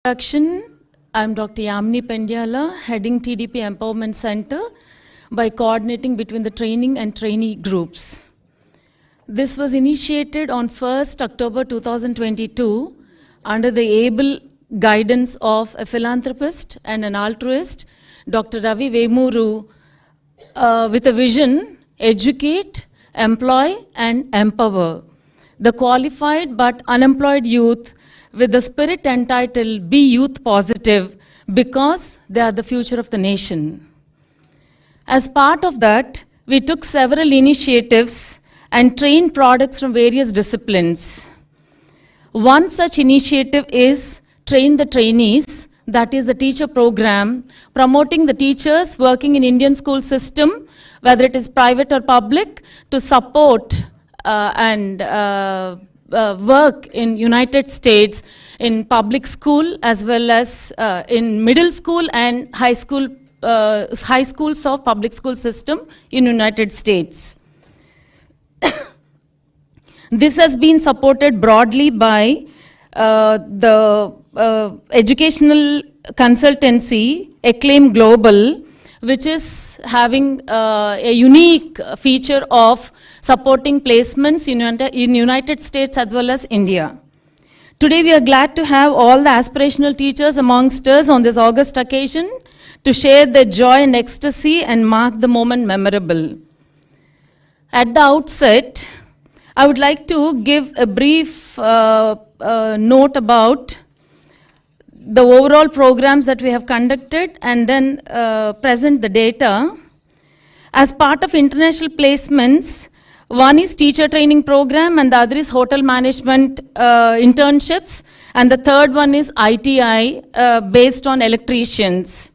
Introduction. I'm Dr. Yamini Pendyala, heading TDP Empowerment Center by coordinating between the training and trainee groups. This was initiated on 1st October 2022 under the able guidance of a philanthropist and an altruist, Dr. Ravi Vemuru, with a vision: educate, employ, and empower the qualified but unemployed youth with the spirit entitled Be Youth Positive, because they are the future of the nation. As part of that, we took several initiatives and trained products from various disciplines. One such initiative is Train the Trainees, that is the teacher program, promoting the teachers working in Indian school system, whether it is private or public, to support and work in United States in public school as well as in middle school and high schools of public school system in United States. This has been supported broadly by the educational consultancy Acclaim Global, which is having a unique feature of supporting placements in United States as well as India. Today we are glad to have all the aspirational teachers amongst us on this August occasion to share their joy and ecstasy and mark the moment memorable. At the outset, I would like to give a brief note about the overall programs that we have conducted and then present the data. As part of international placements, one is teacher training program and the other is hotel management internships, and the third one is ITI based on electricians.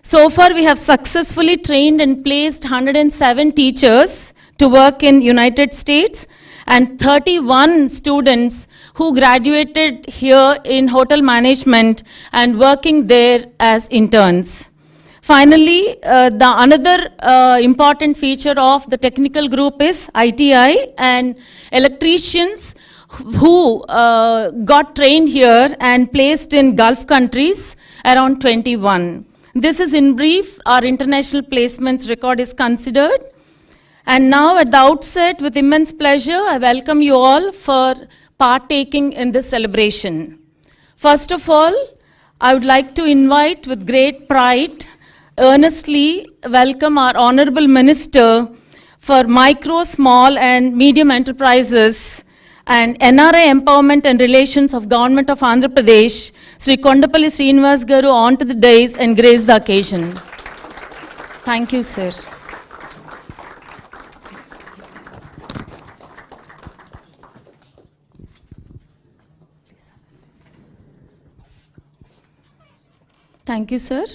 So far we have successfully trained and placed 107 teachers to work in United States and 31 students who graduated here in hotel management and working there as interns. Finally, the another important feature of the technical group is ITI and electricians who got trained here and placed in Gulf countries, around 21. This is in brief, our international placements record is considered. And now at the outset, with immense pleasure, I welcome you all for partaking in this celebration. First of all, I would like to invite with great pride, earnestly welcome our Honorable Minister for Micro, Small and Medium Enterprises and NRI Empowerment and Relations of Government of Andhra Pradesh, Sri Kondapalli Srinivas Garu, onto the dais and grace the occasion. Thank you, sir. Thank you, sir.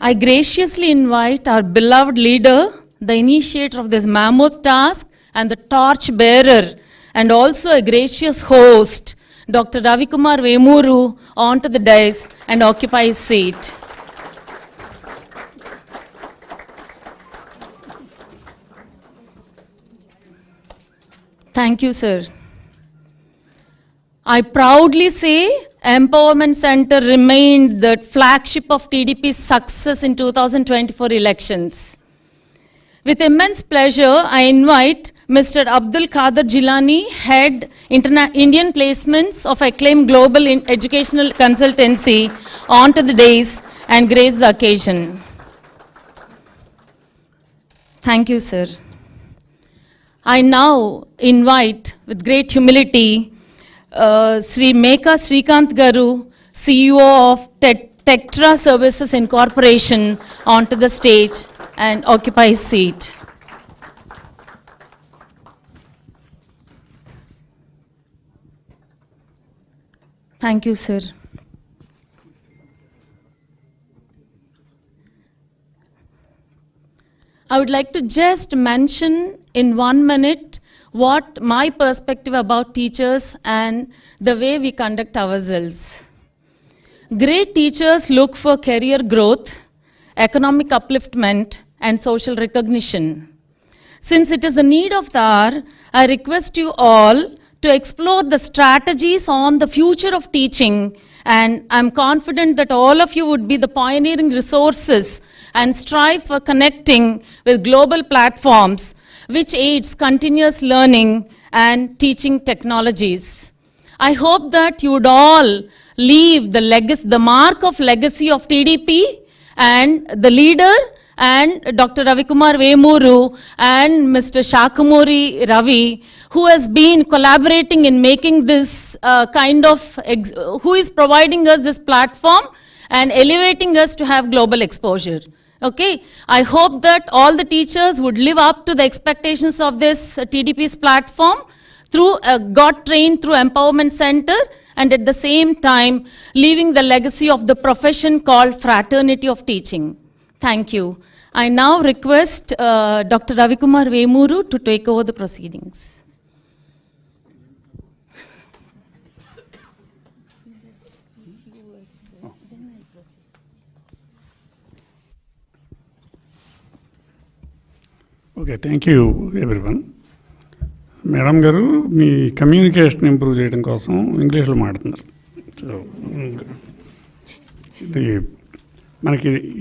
I graciously invite our beloved leader, the initiator of this mammoth task and the torch bearer, and also a gracious host, Dr. Ravi Kumar Vemuru, onto the dais and occupy his seat. Thank you, sir. I proudly say Empowerment Center remained the flagship of TDP's success in 2024 elections. With immense pleasure, I invite Mr. Abdul Qadir Jilani, Head Indian Placements of Acclaim Global Educational Consultancy, onto the dais and grace the occasion. Thank you, sir. I now invite, with great humility, Sri Meka Srikanth Garu, CEO of Tectra Services Incorporation, onto the stage and occupy his seat. Thank you, sir. I would like to just mention in 1 minute what my perspective about teachers and the way we conduct ourselves. Great teachers look for career growth, economic upliftment, and social recognition. Since it is the need of the hour, I request you all to explore the strategies on the future of teaching, and I'm confident that all of you would be the pioneering resources and strive for connecting with global platforms which aids continuous learning and teaching technologies. I hope that you would all leave the mark of legacy of TDP and the leader and Dr. Ravikumar Vemuru and Mr. Shakamuri Ravi, who has been collaborating in making this who is providing us this platform and elevating us to have global exposure. Okay, I hope that all the teachers would live up to the expectations of this TDP's platform got trained through Empowerment Center, and at the same time leaving the legacy of the profession called fraternity of teaching. Thank you. I now request Dr. Ravikumar Vemuru to take over the proceedings. Okay, thank you everyone. Madam గారు మీ communication improve చేయడం కోసం ఇంగ్లీష్లో మాట్లాడుతున్నారు. So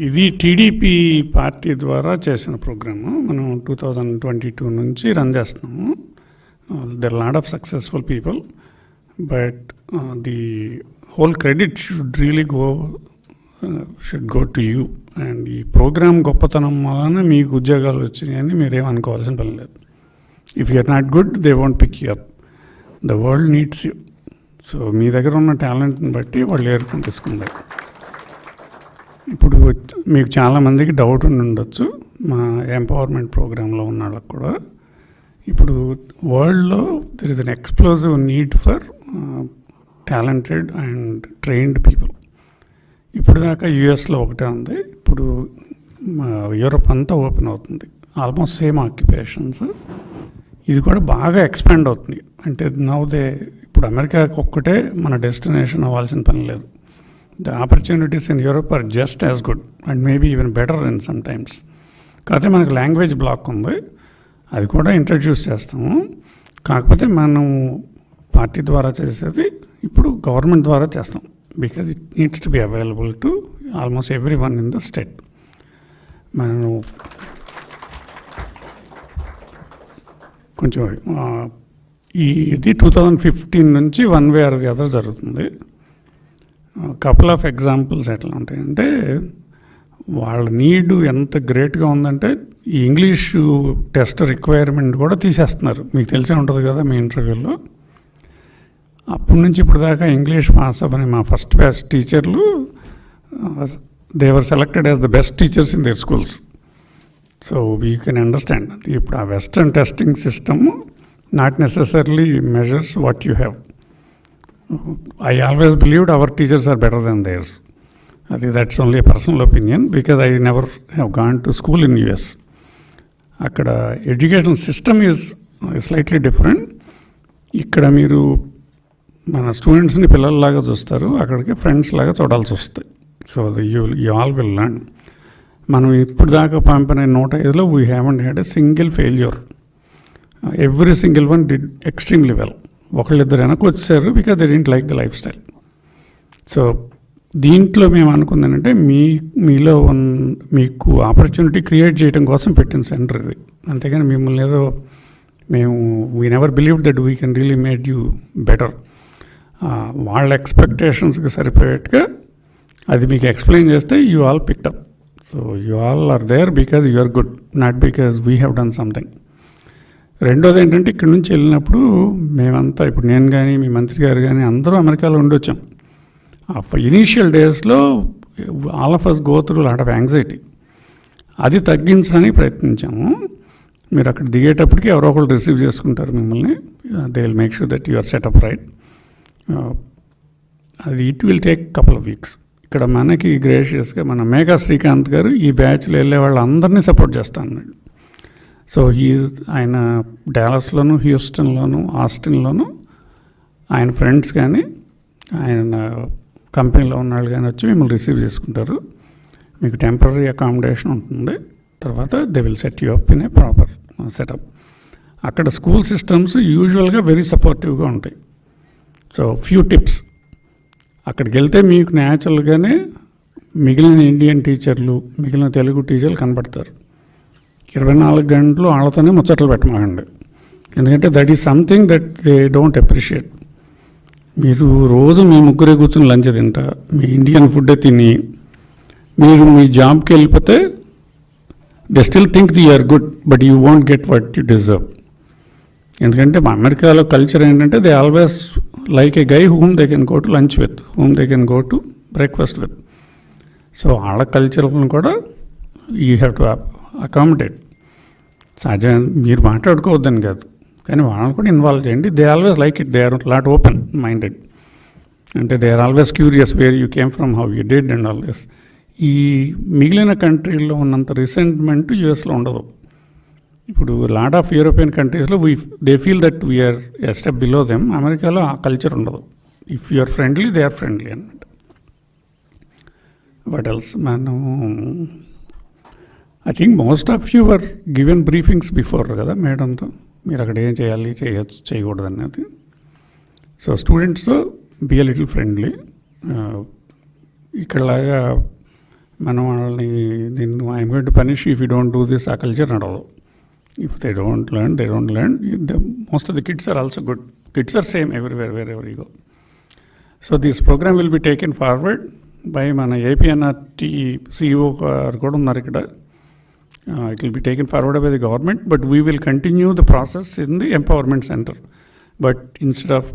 ఇది TDP party ద్వారా చేసిన programme. మనం 2022 నుంచి రన్ చేస్తున్నాము. There are lot of successful people, but the whole credit should go to you. And ఈ ప్రోగ్రామ్ గొప్పతనం వలన మీకు ఉద్యోగాలు వచ్చినాయని మీరేం అనుకోవాల్సిన పని లేదు. If you are not good, they won't pick you up. The world needs you. So మీ దగ్గర ఉన్న టాలెంట్ని బట్టి వాళ్ళు ఏర్పడి తీసుకున్నారు. ఇప్పుడు మీకు చాలామందికి డౌట్ ఉండొచ్చు, మా ఎంపవర్మెంట్ ప్రోగ్రాంలో ఉన్న వాళ్ళకి కూడా. ఇప్పుడు వరల్డ్లో there is an explosive need for talented and trained people. ఇప్పుడు దాకా యూఎస్లో ఒకటే ఉంది, ఇప్పుడు యూరోప్ అంతా ఓపెన్ అవుతుంది. Almost same occupations. ఇది కూడా బాగా ఎక్స్పాండ్ అవుతుంది. అంటే ఇప్పుడు అమెరికాకి ఒక్కటే మన డెస్టినేషన్ అవ్వాల్సిన పని లేదు. The opportunities in Europe are just as good and maybe even better in some times. కాకపోతే మనకు లాంగ్వేజ్ బ్లాక్ ఉంది, అది కూడా ఇంట్రడ్యూస్ చేస్తాము. కాకపోతే మనం పార్టీ ద్వారా చేసేది ఇప్పుడు గవర్నమెంట్ ద్వారా చేస్తాం, because it needs to be available to almost every one in the state. మనం కొంచెం ఇది 2015 నుంచి one way or the other జరుగుతుంది. కపుల్ ఆఫ్ ఎగ్జాంపుల్స్ ఎట్లా ఉంటాయంటే, వాళ్ళ నీడ్ ఎంత గ్రేట్గా ఉందంటే ఈ ఇంగ్లీషు టెస్ట్ రిక్వైర్మెంట్ కూడా తీసేస్తున్నారు. మీకు తెలిసే ఉంటుంది కదా మీ ఇంటర్వ్యూలో. అప్పటి నుంచి ఇప్పుడు దాకా ఇంగ్లీష్ పాస్ అవ్వని మా ఫస్ట్ బ్యాచ్ టీచర్లు they were selected as the best teachers in their schools. So we can understand. ఇప్పుడు ఆ western testing system not necessarily measures what you have. I always believed our teachers are better than theirs. That's only personal opinion, because I never have gone to school in US. అక్కడ education system is slightly different. ఇక్కడ మీరు మన స్టూడెంట్స్ని పిల్లల్లాగా చూస్తారు, అక్కడికి friends లాగా చూడాల్సి వస్తుంది. So you all will learn. మనం ఇప్పుడు దాకా పంపిన 105లో we haven't had a single failure. Every single one did extremely well. ఒకళ్ళిద్దరు వెనక్కి వచ్చారు because they didn't like the life style. So దీంట్లో మేము అనుకుందానంటే మీలో మీకు ఆపర్చునిటీ క్రియేట్ చేయడం కోసం పెట్టిన సెంటర్ ఇది. అంతేగాని మిమ్మల్ని ఏదో we never believe that we can really made you better. వాళ్ళ ఎక్స్పెక్టేషన్స్కి సరిపోయేట్టుగా అది మీకు ఎక్స్ప్లెయిన్ చేస్తే you all picked up. So you all are there because you are good, not because we have done something. రెండోది ఏంటంటే, ఇక్కడ నుంచి వెళ్ళినప్పుడు మేమంతా, ఇప్పుడు నేను కానీ మీ మంత్రి గారు కానీ అందరూ అమెరికాలో ఉండొచ్చాం. ఇనీషియల్ డేస్లో all of us go through lot of anxiety. అది తగ్గించడానికి ప్రయత్నించాము. మీరు అక్కడ దిగేటప్పటికి ఎవరో ఒకళ్ళు రిసీవ్ చేసుకుంటారు మిమ్మల్ని. They will make sure that you are set up right. అది it will take couple of weeks. ఇక్కడ మనకి గ్రేషియస్గా మన మేఘా శ్రీకాంత్ గారు ఈ బ్యాచ్లో వెళ్ళే వాళ్ళందరినీ సపోర్ట్ చేస్తా అన్నాడు. సో ఆయన డాలస్లోను, హ్యూస్టన్లోను, ఆస్టిన్లోను ఆయన ఫ్రెండ్స్ కానీ ఆయన కంపెనీలో ఉన్న వాళ్ళు కానీ వచ్చి మిమ్మల్ని రిసీవ్ చేసుకుంటారు. మీకు టెంపరీ అకామిడేషన్ ఉంటుంది. తర్వాత they will set you up in a proper setup. అక్కడ స్కూల్ సిస్టమ్స్ యూజువల్గా వెరీ సపోర్టివ్గా ఉంటాయి. సో ఫ్యూ టిప్స్, అక్కడికి వెళ్తే మీకు న్యాచురల్గానే మిగిలిన ఇండియన్ టీచర్లు, మిగిలిన తెలుగు టీచర్లు కనపడతారు. 24 గంటలు వాళ్ళతోనే ముచ్చట్లు పెట్టమాకండి, ఎందుకంటే that is something that they don't appreciate. మీరు రోజు మీ ముగ్గురే కూర్చొని లంచ్ తింటా, మీ ఇండియన్ ఫుడ్డే తిని మీరు మీ జాబ్కి వెళ్ళిపోతే they still think the are good, but you won't get what you deserve. ఎందుకంటే మా అమెరికాలో కల్చర్ ఏంటంటే they always like a guy whom they can go to lunch with, whom they can go to breakfast with. So వాళ్ళ కల్చర్లను కూడా you have to accommodate. సహజంగా మీరు మాట్లాడుకోవద్దని కాదు, కానీ వాళ్ళని కూడా ఇన్వాల్వ్ చేయండి. They always like it, they are lot open minded. అంటే they are always curious where you came from, how you did and all this. ఈ మిగిలిన కంట్రీల్లో ఉన్నంత రిసెంట్మెంట్ యూఎస్లో ఉండదు. ఇప్పుడు లాట్ ఆఫ్ యూరోపియన్ కంట్రీస్లో they feel that we are a step below them. అమెరికాలో ఆ కల్చర్ ఉండదు. If you are friendly, they are friendly అన్నమాట. వాట్ ఎల్స్, మనం I think most of you are given briefings before కదా మేడంతో, మీరు అక్కడ ఏం చేయాలి, చేయొచ్చు, చేయకూడదు అనేది. సో స్టూడెంట్స్తో బి ఎ లిటిల్ ఫ్రెండ్లీ. ఇక్కడలాగా మనం వాళ్ళని దీన్ని I'm going to punish if you don't do this, ఆ కల్చర్ నడవదు. If they don't learn, they don't learn. Most of the kids are also good. Kids are same everywhere, wherever you go. So this program will be taken forward by mana APNRT CEO kuda unnaru ikkada. It will be taken forward by the government, but we will continue the process in the empowerment center. But instead of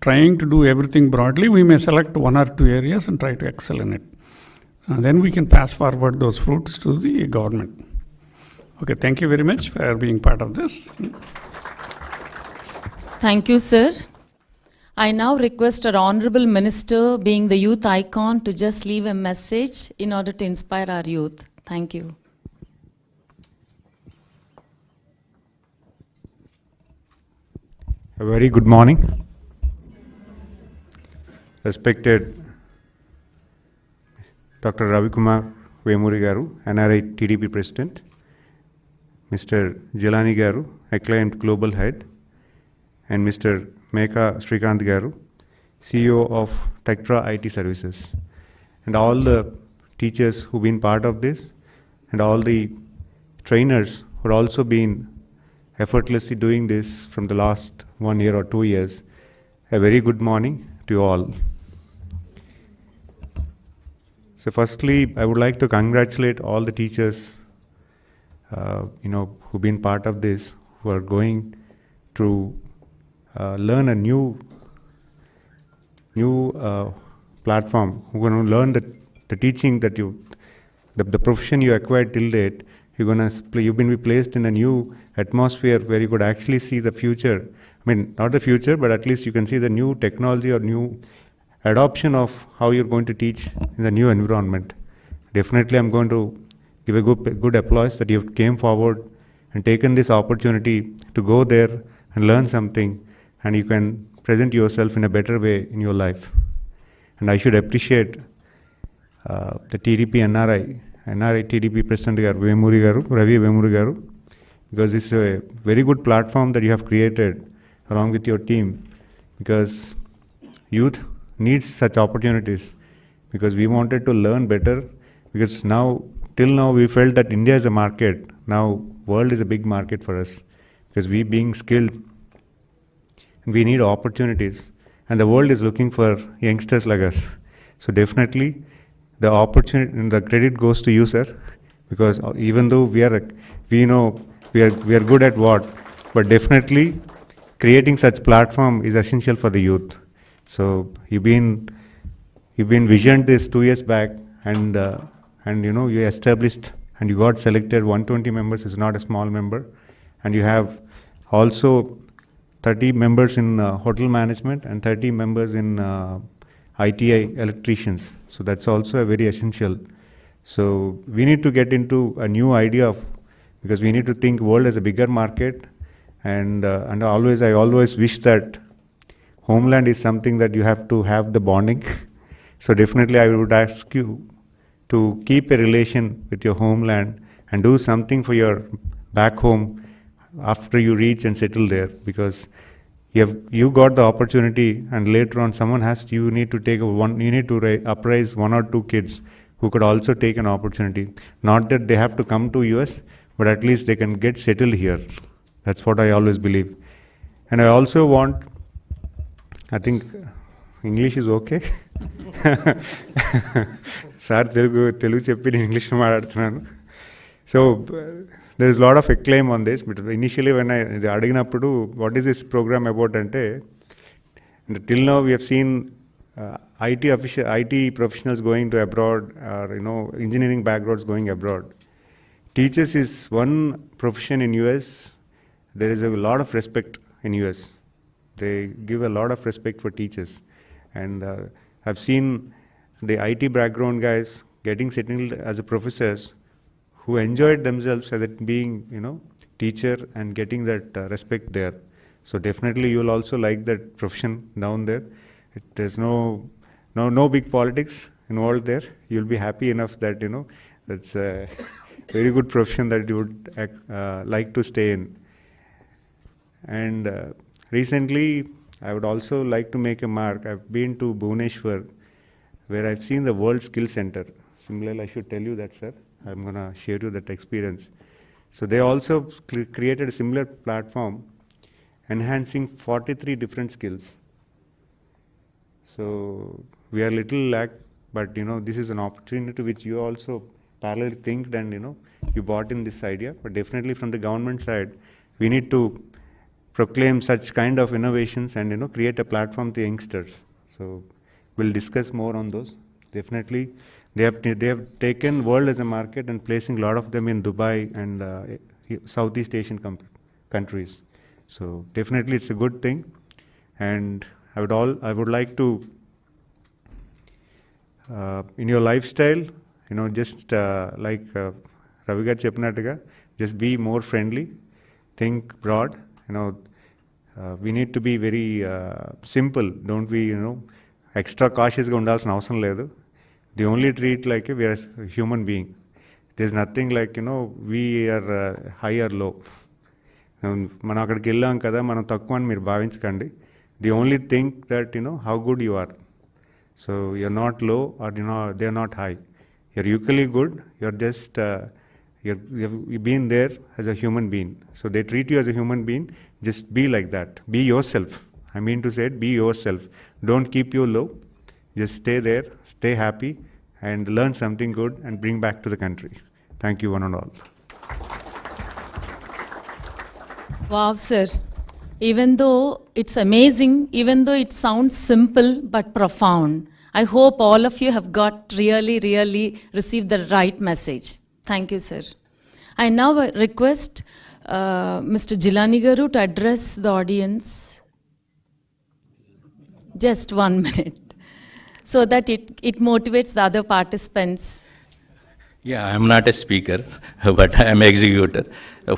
trying to do everything broadly, we may select 1 or 2 areas and try to excel in it. Then we can pass forward those fruits to the government. Okay, thank you very much for being part of this. Thank you, sir. I now request our Honorable Minister, being the youth icon, to just leave a message in order to inspire our youth. Thank you. A very good morning. Respected Dr. Ravi Kumar Vemuri Garu, NRI TDP President, Mr. Jelani Garu, acclaimed Global Head, and Mr. Meka Srikanth Garu, CEO of Tectra IT Services, and all the teachers who've been part of this, and all the trainers who have also been effortlessly doing this from the last 1 year or 2 years. A very good morning to you all. So firstly, I would like to congratulate all the teachers who've been part of this, who are going to learn a new platform, who are going to learn the teaching that the profession you acquired till date. You've been placed in a new atmosphere where you could actually see the future. I mean, not the future, but at least you can see the new technology or new adoption of how you're going to teach in the new environment. Definitely, I'm going to give a good applause that you came forward and taken this opportunity to go there and learn something, and you can present yourself in a better way in your life. And I should appreciate the TDP NRI TDP President Vemuri Garu, Ravi Vemuri Garu, because this is a very good platform that you have created along with your team, because youth needs such opportunities, because we wanted to learn better, because till now we felt that India is a market. Now world is a big market for us, because we being skilled, we need opportunities, and the world is looking for youngsters like us. So definitely the opportunity and the credit goes to you, sir, because even though we are good at what, but definitely creating such platform is essential for the youth. So you've been visioned this 2 years back, and you established and you got selected. 120 members is not a small number, and you have also 30 members in hotel management and 30 members in ITI electricians. So that's also a very essential. So we need to get into a new idea because we need to think world as a bigger market, and I always wish that homeland is something that you have to have the bonding. So definitely I would ask you to keep a relation with your homeland and do something for your back home, after you reach and settle there, because you got the opportunity, and later on someone you need to take you need to uprise one or two kids who could also take an opportunity. Not that they have to come to US, but at least they can get settled here. That's what I always believe. And I also want, I think English is okay. Sir Telugu చెప్పి నేను ఇంగ్లీష్లో మాట్లాడుతున్నాను. So there is a lot of acclaim on this, but initially when I అడిగినప్పుడు what is this program about అంటే, till now we have seen IT professionals going to abroad, or engineering backgrounds going abroad. Teachers is one profession in US. There is a lot of respect in US. They give a lot of respect for teachers, and I've seen the IT background guys getting settled as a professors who enjoyed themselves as being teacher and getting that respect there. So definitely you will also like that profession down there. There's no big politics involved there. You'll be happy enough that that's a very good profession that you would like to stay in. And recently I would also like to make a mark. I've been to Bhubaneswar, where I've seen the World Skill Center. Similarly, I should tell you that, sir. I'm going to share you that experience. So they also created a similar platform, enhancing 43 different skills. So we are little lack, but this is an opportunity which you also parallelly think, and you bought in this idea. But definitely from the government side, we need to proclaim such kind of innovations and create a platform to youngsters. So we'll discuss more on those. Definitely they have taken world as a market and placing a lot of them in Dubai and Southeast Asian countries. So definitely it's a good thing, and I would like to in your lifestyle, just like Ravi garu cheppinattuga, just be more friendly, think broad. We need to be very simple. Don't be extra cautious ga undalsina avasaram ledu. They only treat like we are a human being. There's nothing like we are high or low. మనం అక్కడికి వెళ్ళాం కదా, మనం తక్కువ అని మీరు భావించకండి. They only think that how good you are. So you're not low, or they're not high. You're equally good. You're just you've been there as a human being. So they treat you as a human being. Just be like that. Be yourself. I mean to say it, be yourself. Don't keep you low. Just stay there, stay happy, and learn something good and bring back to the country. Thank you, one and all. Wow, sir. Even though it's amazing, even though it sounds simple but profound, I hope all of you have really received the right message. Thank you, sir. I now request Mr. Jilani Garu to address the audience. Just 1 minute, so that it motivates the other participants. Yeah, I'm not a speaker, but I'm an executor.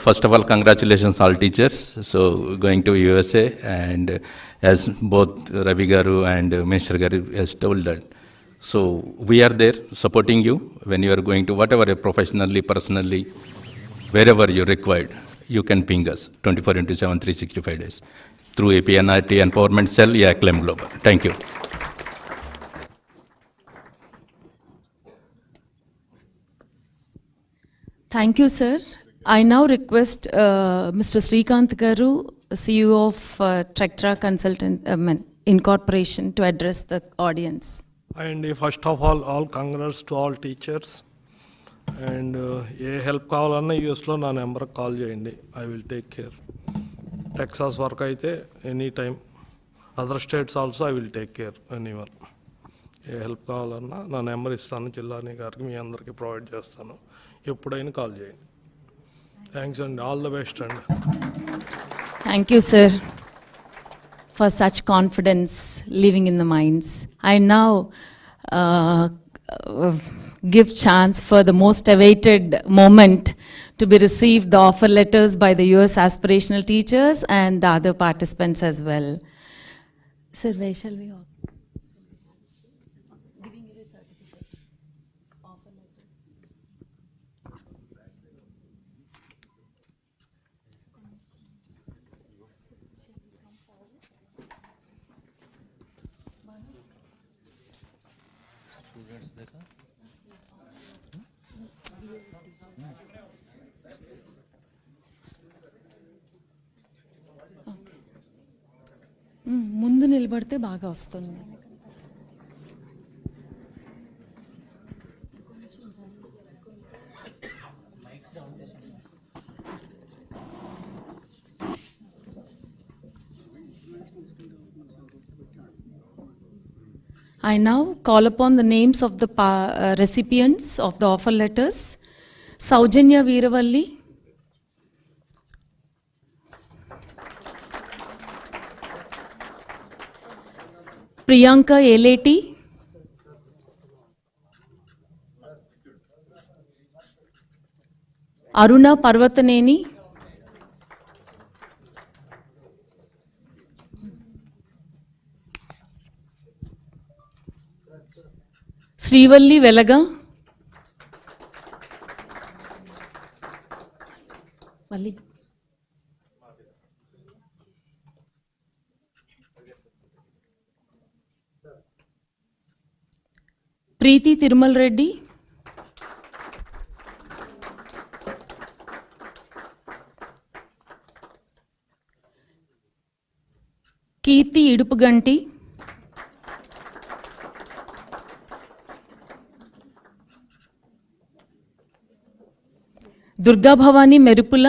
First of all, congratulations all teachers. So going to USA, and as both Ravi Garu and Minister Garu has told that. So we are there supporting you when you are going to whatever, professionally, personally, wherever you're required. You can ping us 24/7, 365 days through APNRT Empowerment Cell, Acclaim Global. Thank you. Thank you, sir. I now request Mr. Srikanth Garu, CEO of Trectra Consultant Incorporation, to address the audience. And first of all congrats to all teachers. And A help కావాలన్నా యూఎస్లో నా నెంబర్కి call చేయండి, I will take care. Texas వరకు అయితే any time, other states also I will take care anyone. A help కావాలన్నా నా number ఇస్తాను, జిల్లాని గారికి మీ అందరికీ ప్రొవైడ్ చేస్తాను, ఎప్పుడైనా కాల్ చేయండి. థ్యాంక్స్ అండి, ఆల్ ద బెస్ట్ అండి. Thank you, sir, for such confidence living in the minds. I now give chance for the most awaited moment to be received the offer letters by the US aspirational teachers and the other participants as well. Sir, where shall we go? Giving you the certificates, offer letters. ముందు నిలబడితే బాగా వస్తుంది. I now call upon the names of the recipients of the offer letters. Saujanya Veeravalli, Priyanka Eleti, Aruna Parvataneni, Srivalli వెలగ, వల్లి ప్రీతి తిరుమల రెడ్డి, కీర్తి Idupuganti, Durga Bhavani Merupula,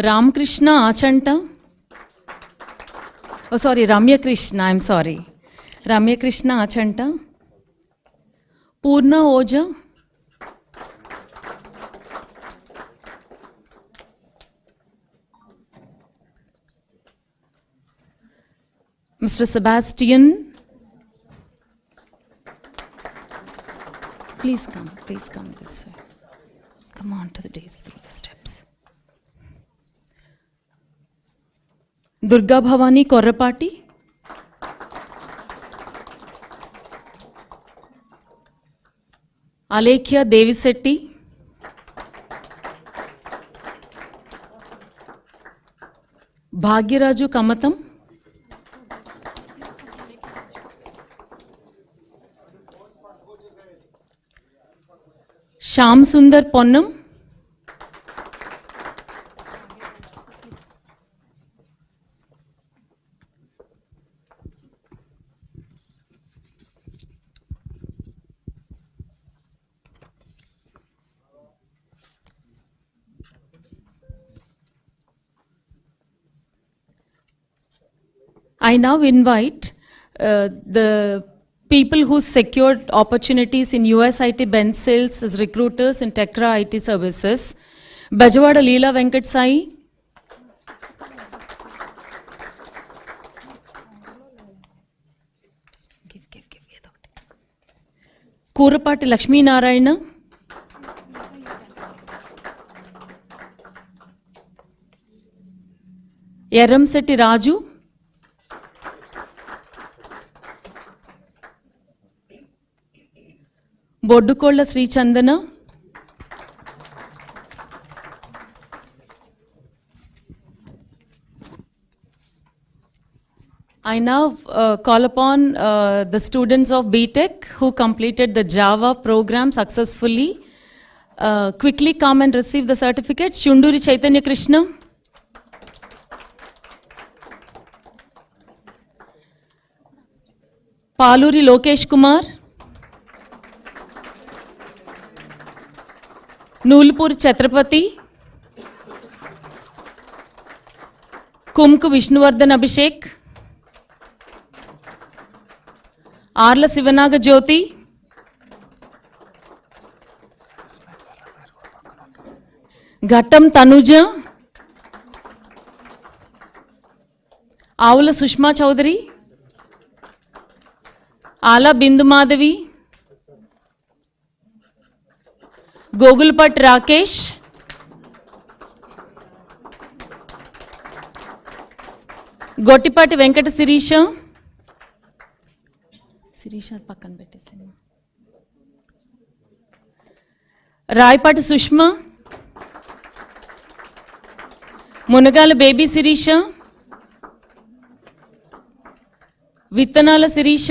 Ramakrishna Achanta, Ramyakrishna, I'm sorry, Ramyakrishna Achanta, Purna Oja, mister Sebastian, please come this way. Come on to the days through the steps. Durga Bhavani Korrapati, Alekhya Devisetti, Bhagyaraju Kamatam, Shyam Sundar Ponnam, I now invite the people who secured opportunities in USIT bench sales as recruiters in Tekra IT services. Bajawada Leela Venkat Sai, Kurapati Lakshmi Narayana, Yaramsetti Raju, Boddukolla Srichandana, I now call upon the students of BTech who completed the Java program successfully. Quickly come and receive the certificates. Chunduri Chaitanya Krishna, Paluri Lokesh Kumar, Noolpur Chhatrapati, Kunk Vishnuvardhan Abhishek, Arla Sivanaga Jyothi, Ghattam Tanuja, ఆవుల సుష్మా చౌదరి, ఆలా బిందు మాధవి, గోగుల్పట్ రాకేష్, గొట్టిపాటి వెంకట శిరీష, పక్కన పెట్టేసాను, Rayapati Sushma, Munagala baby Sirisha, విత్తనాల శిరీష,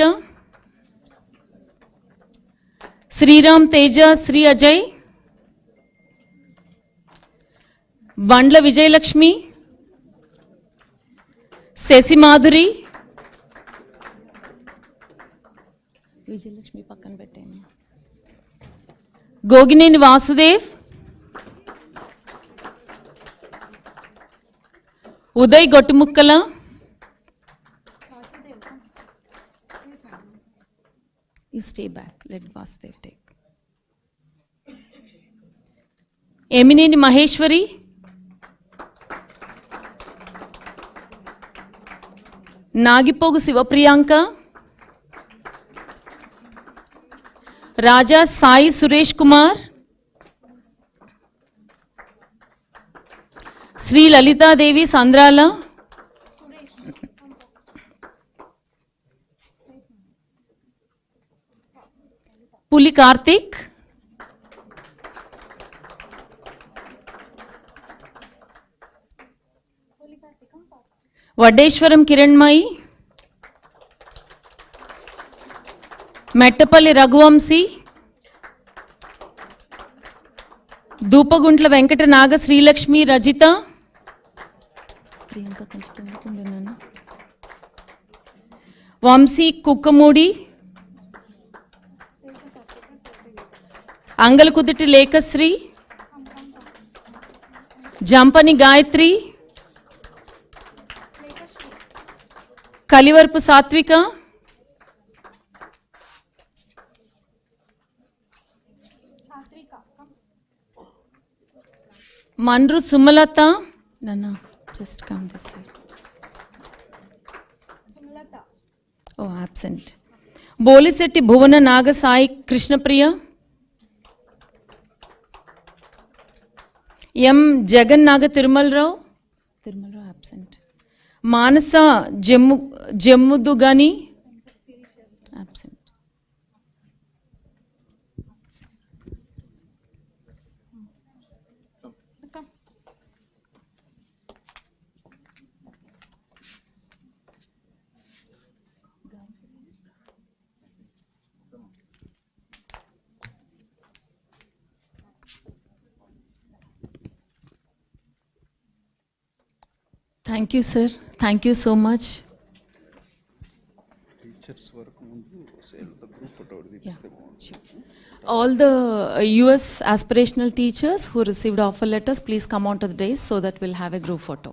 శ్రీరామ్ తేజ, శ్రీ అజయ్, బండ్ల విజయలక్ష్మి, శశిమాధురి, విజయలక్ష్మి పక్కన పెట్టాను, Gogineni Vasudev, Uday Gottumukkala, you stay back, let Vasudev take. Emineni Maheshwari, నాగిపోగు శివప్రియాంక, రాజా సాయి సురేష్ కుమార్, శ్రీ లలితాదేవి సంద్రాల, పులి కార్తిక్, వడ్డేశ్వరం కిరణ్మయి, మెట్టపల్లి రఘువంశీ, దూపగుంట్ల వెంకట నాగ శ్రీలక్ష్మి రజిత, వంశీ కుక్కమూడి, అంగలకుదుటి లేఖశ్రీ, జంపని గాయత్రి, కలివర్పు సాత్విక, మండ్రు సుమలత, నన్నా జస్ట్ కమ్ దిస్ సైడ్, ఓ absent, Bolisetti Bhuvana Naga Sai Krishnapriya, M Jagannaga Tirumalarao absent, Manasa Jammudugani absent, thank you sir, thank you so much. All the US aspirational teachers who received offer letters, please come on to the dais so that we'll have a group photo.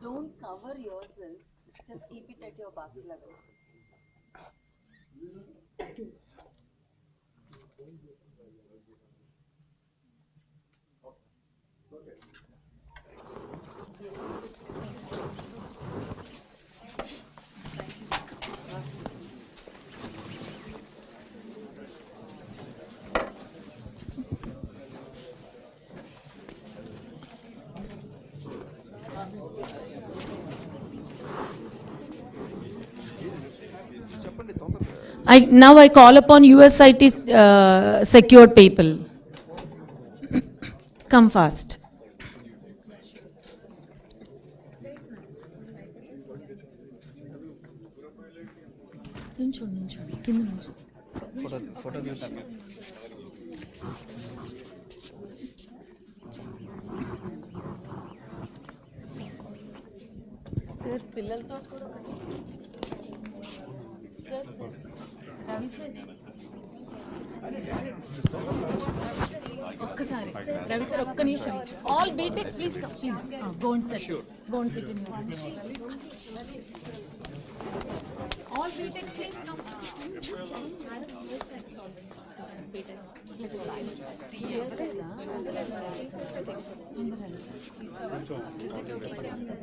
don't cover yourselves, just keep it at your bust level. Now I call upon USIT secured people. Come fast. నించోండి కింద నుంచి photo దిగుతాను. Sir పిల్లలతో కూడా sir Ravi sir ఒక్కసారి Ravi sir ఒక్క నిమిషం all BTechs please go and SIT in your all BTechs please come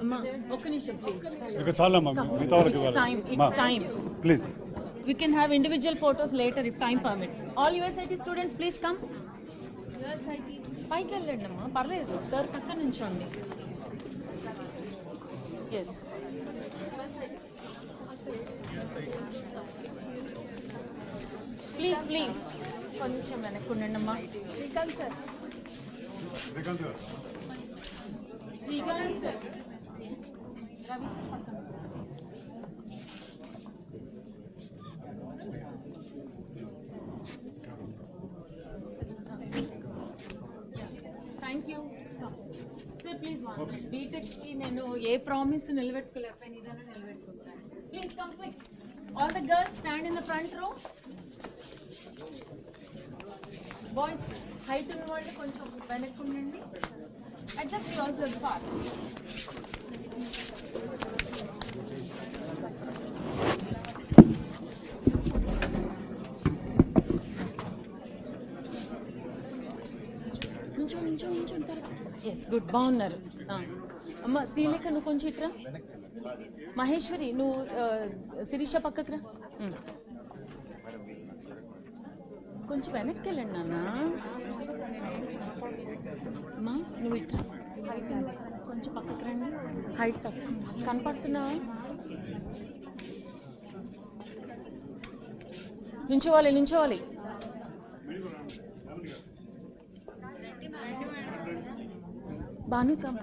అమ్మా ఒక్క నిమిషం ప్లీజ్ ఇక చాలమ్మా మిగతా వాళ్ళకి it's time please. we can have individual photos later if time permits. All USIT students please come. పైకి వెళ్ళండి అమ్మా పర్లేదు సార్ పక్కన నుంచోండి. ఎస్ ప్లీజ్ కొంచెం వెనక్కి ఉండండి అమ్మా. శ్రీకాంత్ సార్ రవి సార్ పక్కన. థ్యాంక్ యూ సార్ ప్లీజ్ బీటెక్స్కి నేను ఏ ప్రామిస్ నిలబెట్టుకోలేకపోయాను ఇదైనా నిలబెట్టుకుంటాను. Please come quick. All the girls stand in the front row. Boys height ఉన్న వాళ్ళు కొంచెం వెనక్కి ఉండండి. Adjust yourself fast. నుంచో ఎస్ గుడ్ బాగున్నారు. అమ్మ శ్రీలేఖ నువ్వు కొంచెం ఇట్రా. మహేశ్వరి నువ్వు శిరీష పక్కకు రా. కొంచెం వెనక్కి వెళ్ళండి నాన్న. అమ్మా నువ్వు ఇట్రా కొంచెం పక్కకు రండి. హైట్ తక్కువ కనపడుతున్నావా? నుంచోవాలి. భాను కమ్.